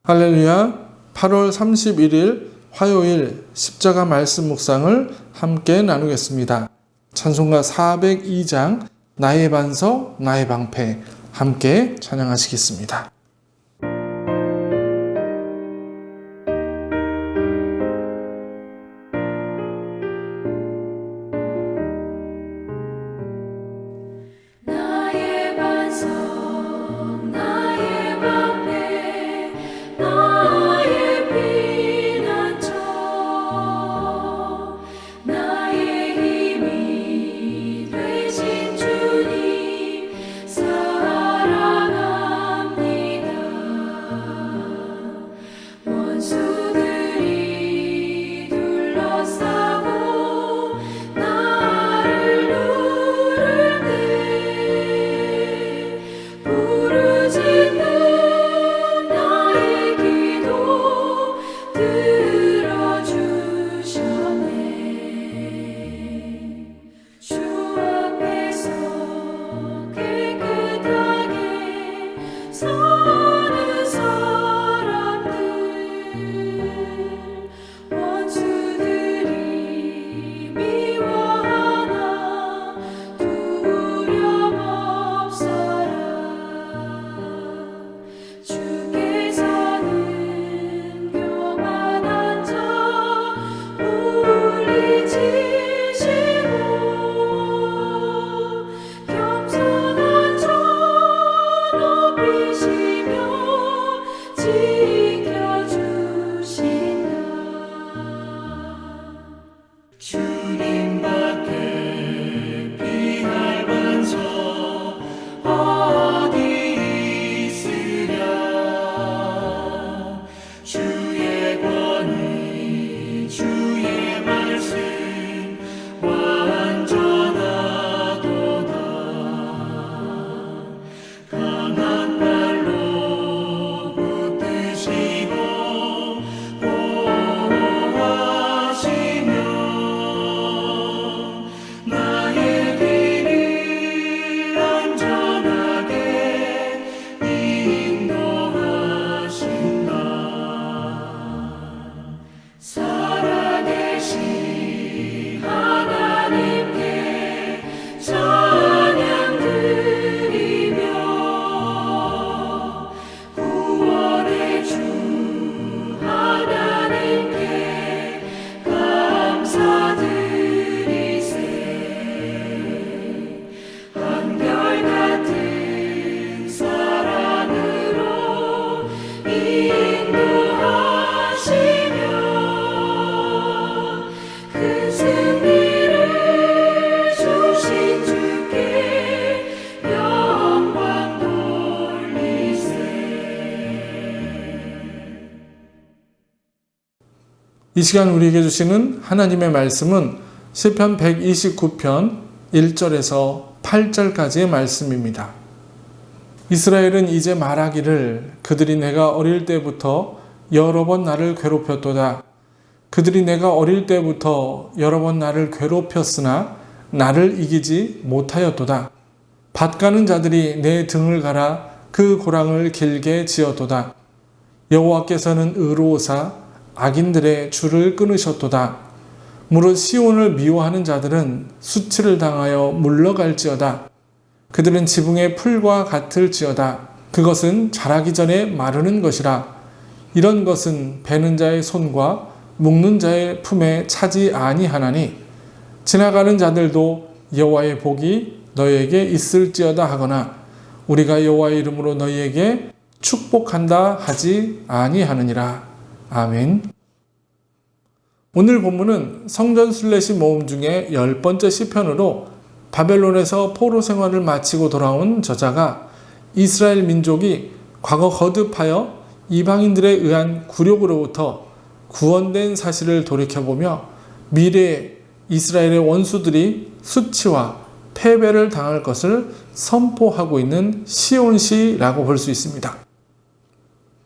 할렐루야. 8월 31일 화요일 십자가 말씀 묵상을 함께 나누겠습니다. 찬송가 402장 나의 반석 나의 방패 함께 찬양하시겠습니다. 이 시간 우리에게 주시는 하나님의 말씀은 시편 129편 1절에서 8절까지의 말씀입니다. 이스라엘은 이제 말하기를 그들이 내가 어릴 때부터 여러 번 나를 괴롭혔도다. 그들이 내가 어릴 때부터 여러 번 나를 괴롭혔으나 나를 이기지 못하였도다. 밭 가는 자들이 내 등을 갈아 그 고랑을 길게 지었도다. 여호와께서는 의로우사 악인들의 줄을 끊으셨도다. 무릇 시온을 미워하는 자들은 수치를 당하여 물러갈지어다. 그들은 지붕의 풀과 같을지어다. 그것은 자라기 전에 마르는 것이라. 이런 것은 베는 자의 손과 묶는 자의 품에 차지 아니하나니 지나가는 자들도 여호와의 복이 너희에게 있을지어다 하거나 우리가 여호와의 이름으로 너희에게 축복한다 하지 아니하느니라. 아멘. 오늘 본문은 성전 순례시 모음 중에 10번째 시편으로 바벨론에서 포로 생활을 마치고 돌아온 저자가 이스라엘 민족이 과거 거듭하여 이방인들에 의한 굴욕으로부터 구원된 사실을 돌이켜보며 미래에 이스라엘의 원수들이 수치와 패배를 당할 것을 선포하고 있는 시온시라고 볼 수 있습니다.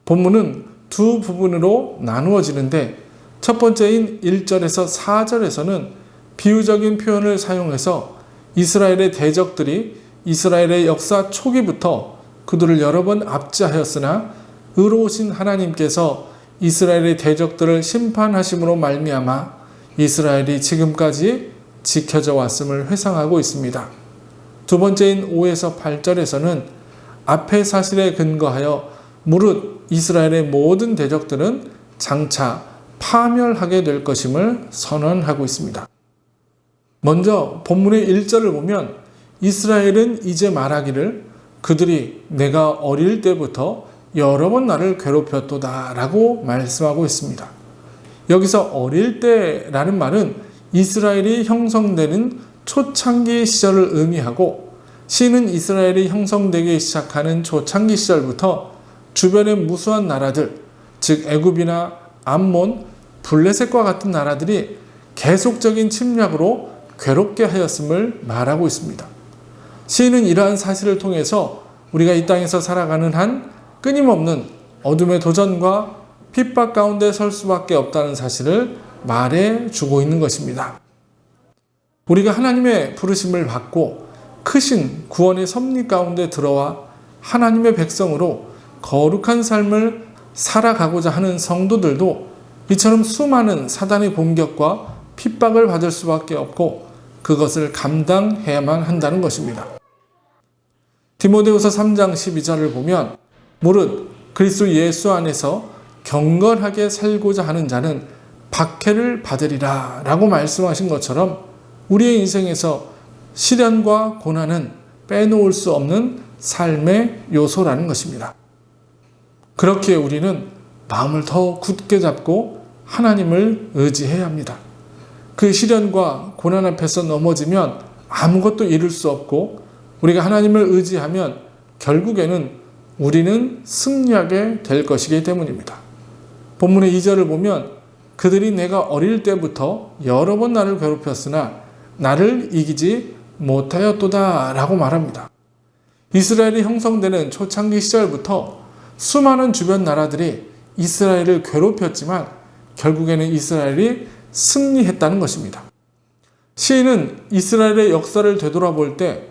본문은 두 부분으로 나누어지는데 첫 번째인 1절에서 4절에서는 비유적인 표현을 사용해서 이스라엘의 대적들이 이스라엘의 역사 초기부터 그들을 여러 번 압제하였으나 의로우신 하나님께서 이스라엘의 대적들을 심판하심으로 말미암아 이스라엘이 지금까지 지켜져 왔음을 회상하고 있습니다. 두 번째인 5에서 8절에서는 앞의 사실에 근거하여 무릇 이스라엘의 모든 대적들은 장차 파멸하게 될 것임을 선언하고 있습니다. 먼저 본문의 1절을 보면 이스라엘은 이제 말하기를 그들이 내가 어릴 때부터 여러 번 나를 괴롭혔도다 라고 말씀하고 있습니다. 여기서 어릴 때라는 말은 이스라엘이 형성되는 초창기 시절을 의미하고 시는 이스라엘이 형성되기 시작하는 초창기 시절부터 주변의 무수한 나라들, 즉 애굽이나 암몬, 블레셋과 같은 나라들이 계속적인 침략으로 괴롭게 하였음을 말하고 있습니다. 시인은 이러한 사실을 통해서 우리가 이 땅에서 살아가는 한 끊임없는 어둠의 도전과 핍박 가운데 설 수밖에 없다는 사실을 말해주고 있는 것입니다. 우리가 하나님의 부르심을 받고 크신 구원의 섭리 가운데 들어와 하나님의 백성으로 거룩한 삶을 살아가고자 하는 성도들도 이처럼 수많은 사단의 공격과 핍박을 받을 수밖에 없고 그것을 감당해야만 한다는 것입니다. 디모데후서 3장 12절을 보면 무릇 그리스도 예수 안에서 경건하게 살고자 하는 자는 박해를 받으리라 라고 말씀하신 것처럼 우리의 인생에서 시련과 고난은 빼놓을 수 없는 삶의 요소라는 것입니다. 그렇기에 우리는 마음을 더 굳게 잡고 하나님을 의지해야 합니다. 그 시련과 고난 앞에서 넘어지면 아무것도 이룰 수 없고 우리가 하나님을 의지하면 결국에는 우리는 승리하게 될 것이기 때문입니다. 본문의 2절을 보면 그들이 내가 어릴 때부터 여러 번 나를 괴롭혔으나 나를 이기지 못하였도다 라고 말합니다. 이스라엘이 형성되는 초창기 시절부터 수많은 주변 나라들이 이스라엘을 괴롭혔지만 결국에는 이스라엘이 승리했다는 것입니다. 시인은 이스라엘의 역사를 되돌아볼 때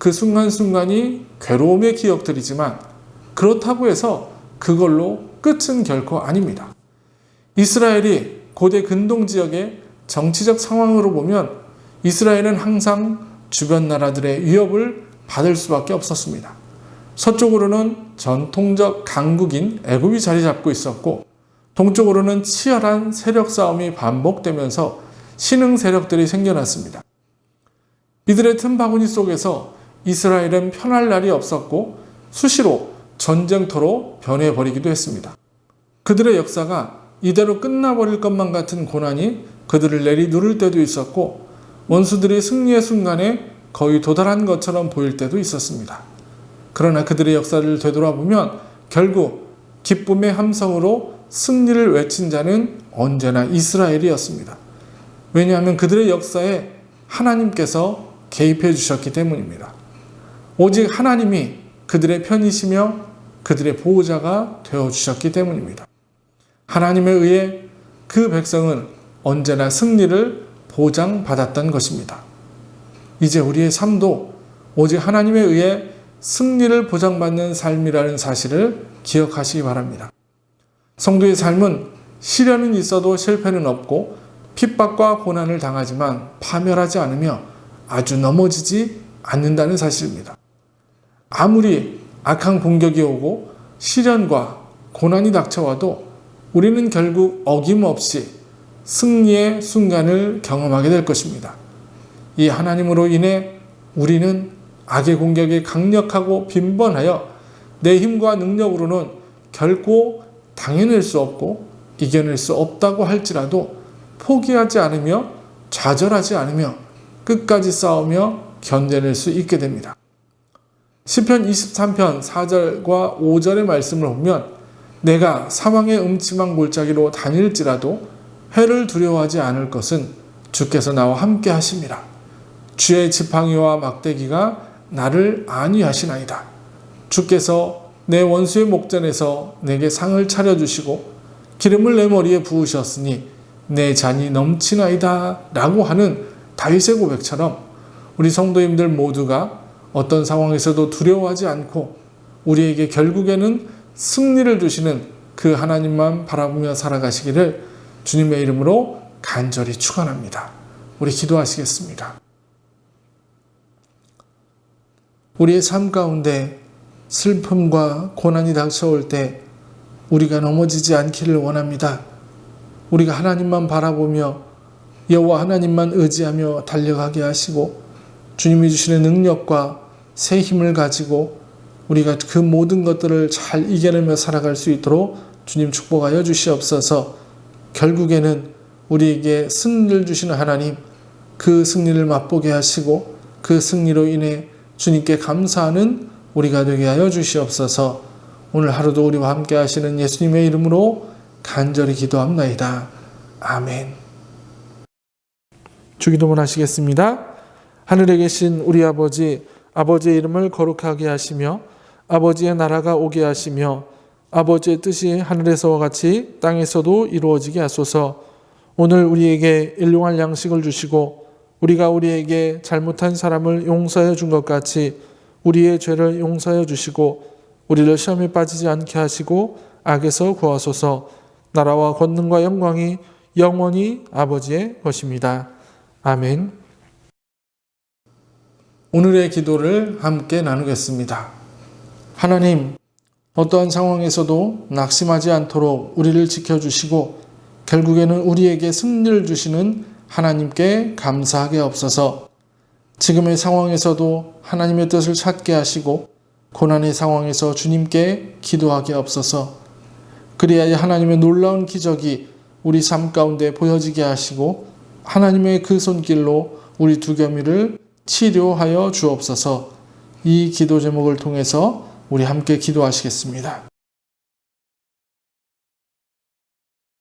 그 순간순간이 괴로움의 기억들이지만 그렇다고 해서 그걸로 끝은 결코 아닙니다. 이스라엘이 고대 근동 지역의 정치적 상황으로 보면 이스라엘은 항상 주변 나라들의 위협을 받을 수밖에 없었습니다. 서쪽으로는 전통적 강국인 애굽이 자리 잡고 있었고 동쪽으로는 치열한 세력 싸움이 반복되면서 신흥 세력들이 생겨났습니다. 이들의 틈바구니 속에서 이스라엘은 편할 날이 없었고 수시로 전쟁터로 변해버리기도 했습니다. 그들의 역사가 이대로 끝나버릴 것만 같은 고난이 그들을 내리누를 때도 있었고 원수들이 승리의 순간에 거의 도달한 것처럼 보일 때도 있었습니다. 그러나 그들의 역사를 되돌아보면 결국 기쁨의 함성으로 승리를 외친 자는 언제나 이스라엘이었습니다. 왜냐하면 그들의 역사에 하나님께서 개입해 주셨기 때문입니다. 오직 하나님이 그들의 편이시며 그들의 보호자가 되어주셨기 때문입니다. 하나님에 의해 그 백성은 언제나 승리를 보장받았던 것입니다. 이제 우리의 삶도 오직 하나님에 의해 승리를 보장받는 삶이라는 사실을 기억하시기 바랍니다. 성도의 삶은 시련은 있어도 실패는 없고 핍박과 고난을 당하지만 파멸하지 않으며 아주 넘어지지 않는다는 사실입니다. 아무리 악한 공격이 오고 시련과 고난이 닥쳐와도 우리는 결국 어김없이 승리의 순간을 경험하게 될 것입니다. 이 하나님으로 인해 우리는 악의 공격에 강력하고 빈번하여 내 힘과 능력으로는 결코 당해낼 수 없고 이겨낼 수 없다고 할지라도 포기하지 않으며 좌절하지 않으며 끝까지 싸우며 견뎌낼 수 있게 됩니다. 시편 23편 4절과 5절의 말씀을 보면 내가 사망의 음침한 골짜기로 다닐지라도 해를 두려워하지 않을 것은 주께서 나와 함께 하심이라. 주의 지팡이와 막대기가 나를 안위하시나이다. 주께서 내 원수의 목전에서 내게 상을 차려주시고 기름을 내 머리에 부으셨으니 내 잔이 넘치나이다 라고 하는 다윗의 고백처럼 우리 성도님들 모두가 어떤 상황에서도 두려워하지 않고 우리에게 결국에는 승리를 주시는 그 하나님만 바라보며 살아가시기를 주님의 이름으로 간절히 축원합니다. 우리 기도하시겠습니다. 우리의 삶 가운데 슬픔과 고난이 닥쳐올 때 우리가 넘어지지 않기를 원합니다. 우리가 하나님만 바라보며 여호와 하나님만 의지하며 달려가게 하시고 주님이 주시는 능력과 새 힘을 가지고 우리가 그 모든 것들을 잘 이겨내며 살아갈 수 있도록 주님 축복하여 주시옵소서. 결국에는 우리에게 승리를 주시는 하나님, 그 승리를 맛보게 하시고 그 승리로 인해 주님께 감사하는 우리가 되게 하여 주시옵소서. 오늘 하루도 우리와 함께 하시는 예수님의 이름으로 간절히 기도합나이다. 아멘. 주기도문 하시겠습니다. 하늘에 계신 우리 아버지, 아버지의 이름을 거룩하게 하시며 아버지의 나라가 오게 하시며 아버지의 뜻이 하늘에서와 같이 땅에서도 이루어지게 하소서. 오늘 우리에게 일용할 양식을 주시고 우리가 우리에게 잘못한 사람을 용서해 준 것 같이 우리의 죄를 용서해 주시고 우리를 시험에 빠지지 않게 하시고 악에서 구하소서. 나라와 권능과 영광이 영원히 아버지의 것입니다. 아멘. 오늘의 기도를 함께 나누겠습니다. 하나님, 어떠한 상황에서도 낙심하지 않도록 우리를 지켜주시고 결국에는 우리에게 승리를 주시는 하나님께 감사하게 없어서 지금의 상황에서도 하나님의 뜻을 찾게 하시고 고난의 상황에서 주님께 기도하게 없어서 그리하여 하나님의 놀라운 기적이 우리 삶 가운데 보여지게 하시고 하나님의 그 손길로 우리 두려움을 치료하여 주옵소서. 이 기도 제목을 통해서 우리 함께 기도하시겠습니다.